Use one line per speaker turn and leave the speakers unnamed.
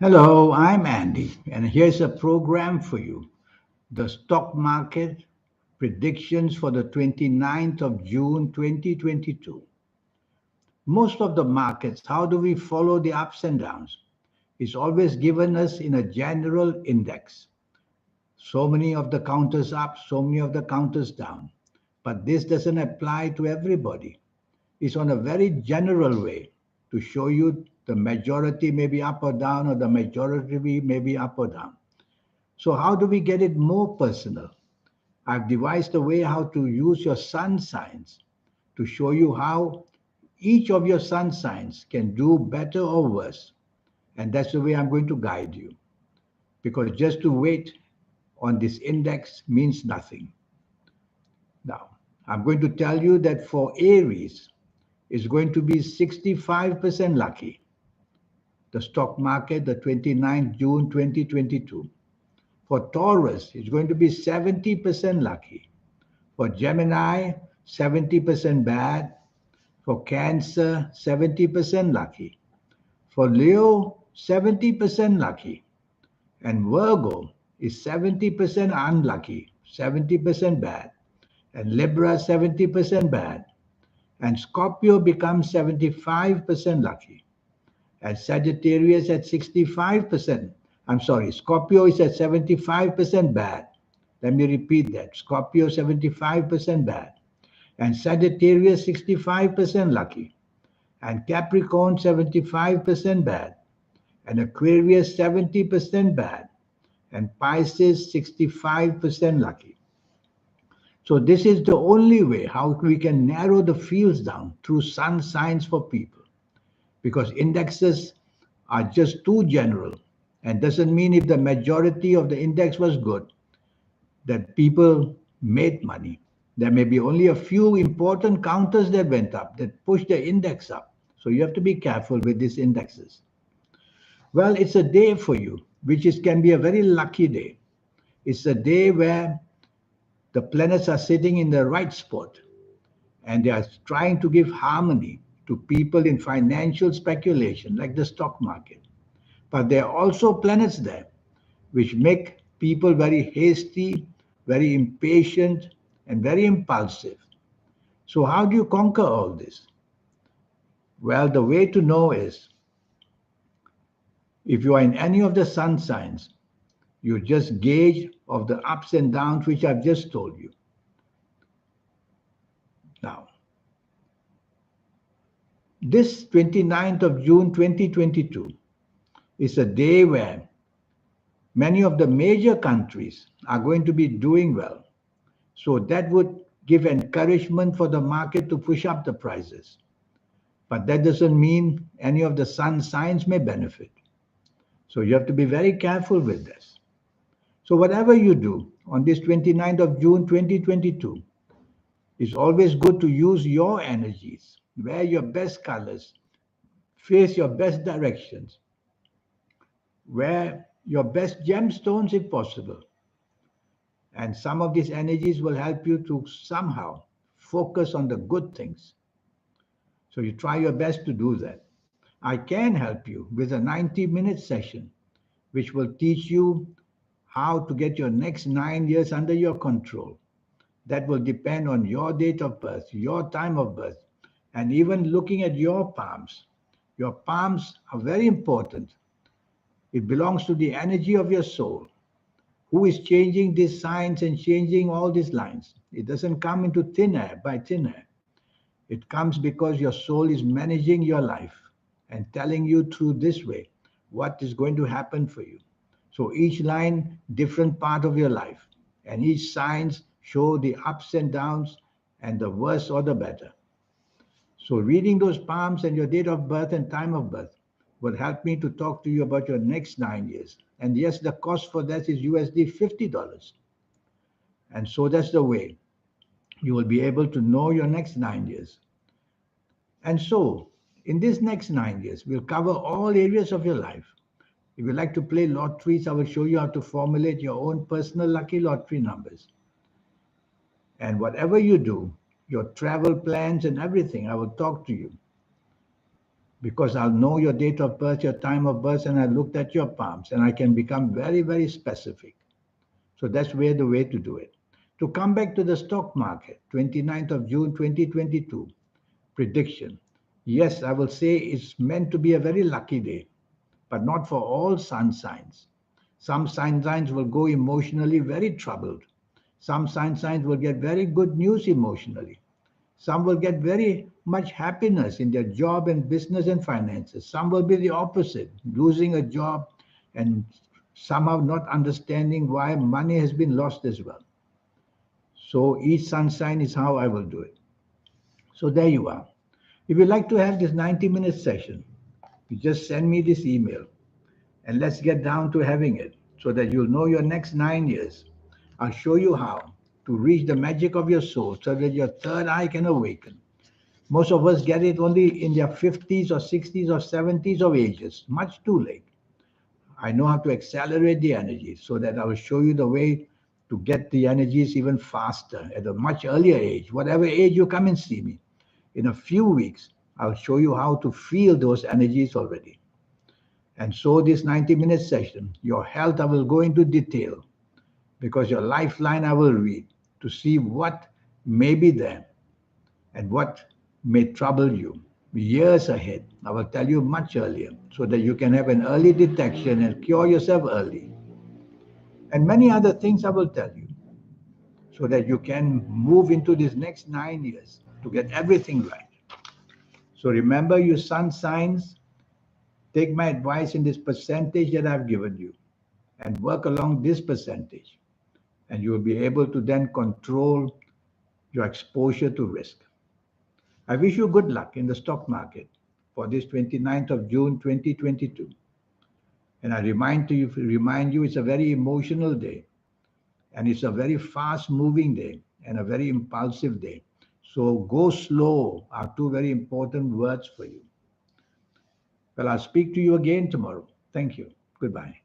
Hello, I'm Andy, and here's a program for you. The stock market predictions for the 29th of June 2022. Most of the markets, how do we follow the ups and downs? It's always given us in a general index. So many of the counters up, so many of the counters down. But this doesn't apply to everybody. It's on a very general way to show you the majority may be up or down, or the majority may be up or down. So, how do we get it more personal? I've devised a way how to use your sun signs to show you how each of your sun signs can do better or worse. And that's the way I'm going to guide you. Because just to wait on this index means nothing. Now, I'm going to tell you that for Aries, it's going to be 65% lucky. The stock market, the 29th June 2022. For Taurus, it's going to be 70% lucky. For Gemini, 70% bad. For Cancer, 70% lucky. For Leo, 70% lucky. And Virgo is 70% unlucky, 70% bad. And Libra, 70% bad. And Scorpio becomes 75% lucky. And Sagittarius at 65%. I'm sorry, Scorpio is at 75% bad. Let me repeat that. Scorpio 75% bad. And Sagittarius 65% lucky. And Capricorn 75% bad. And Aquarius 70% bad. And Pisces 65% lucky. So this is the only way how we can narrow the fields down through sun signs for people. Because indexes are just too general and doesn't mean if the majority of the index was good that people made money. There may be only a few important counters that went up, that pushed the index up. So you have to be careful with these indexes. Well, it's a day for you, which can be a very lucky day. It's a day where the planets are sitting in the right spot and they are trying to give harmony to people in financial speculation, like the stock market. But there are also planets there which make people very hasty, very impatient, and very impulsive. So, how do you conquer all this? Well, the way to know is if you are in any of the sun signs, you just gauge of the ups and downs which I've just told you. Now, this 29th of June 2022 is a day where many of the major countries are going to be doing well. So that would give encouragement for the market to push up the prices. But that doesn't mean any of the sun signs may benefit. So you have to be very careful with this. So whatever you do on this 29th of June 2022, it's always good to use your energies, wear your best colors, face your best directions, wear your best gemstones if possible. And some of these energies will help you to somehow focus on the good things. So you try your best to do that. I can help you with a 90-minute session, which will teach you how to get your next 9 years under your control. That will depend on your date of birth, your time of birth, and even looking at your palms. Your palms are very important. It belongs to the energy of your soul. Who is changing these signs and changing all these lines? It doesn't come into thin air by thin air. It comes because your soul is managing your life and telling you through this way what is going to happen for you. So each line, different part of your life, and each signs show the ups and downs and the worse or the better. So reading those palms and your date of birth and time of birth will help me to talk to you about your next 9 years. And yes, the cost for that is USD $50. And so that's the way you will be able to know your next 9 years. And so, in this next 9 years, we'll cover all areas of your life. If you like to play lotteries, I will show you how to formulate your own personal lucky lottery numbers. And whatever you do, your travel plans and everything, I will talk to you. because I'll know your date of birth, your time of birth, and I looked at your palms, and I can become very, very specific. So that's where the way to do it. To come back to the stock market, 29th of June 2022, prediction. Yes, I will say it's meant to be a very lucky day, but not for all sun signs. Some sun signs will go emotionally very troubled. Some sun signs will get very good news emotionally. Some will get very much happiness in their job and business and finances. Some will be the opposite, losing a job and somehow not understanding why money has been lost as well. So each sun sign is how I will do it. So there you are. If you'd like to have this 90-minute session, you just send me this email and let's get down to having it so that you'll know your next 9 years. I'll show you how to reach the magic of your soul so that your third eye can awaken. Most of us get it only in their 50s or 60s or 70s of ages, much too late. I know how to accelerate the energy so that I will show you the way to get the energies even faster at a much earlier age. Whatever age you come and see me, in a few weeks, I'll show you how to feel those energies already. And so, this 90-minute session, your health, I will go into detail because your lifeline I will read to see what may be there and what may trouble you years ahead. I will tell you much earlier so that you can have an early detection and cure yourself early. And many other things I will tell you so that you can move into these next 9 years to get everything right. So remember, you sun signs, take my advice in this percentage that I've given you and work along this percentage. And you will be able to then control your exposure to risk. I wish you good luck in the stock market for this 29th of June 2022. And I remind you it's a very emotional day and it's a very fast moving day and a very impulsive day. So go slow are two very important words for you. Well, I'll speak to you again tomorrow. Thank you. Goodbye.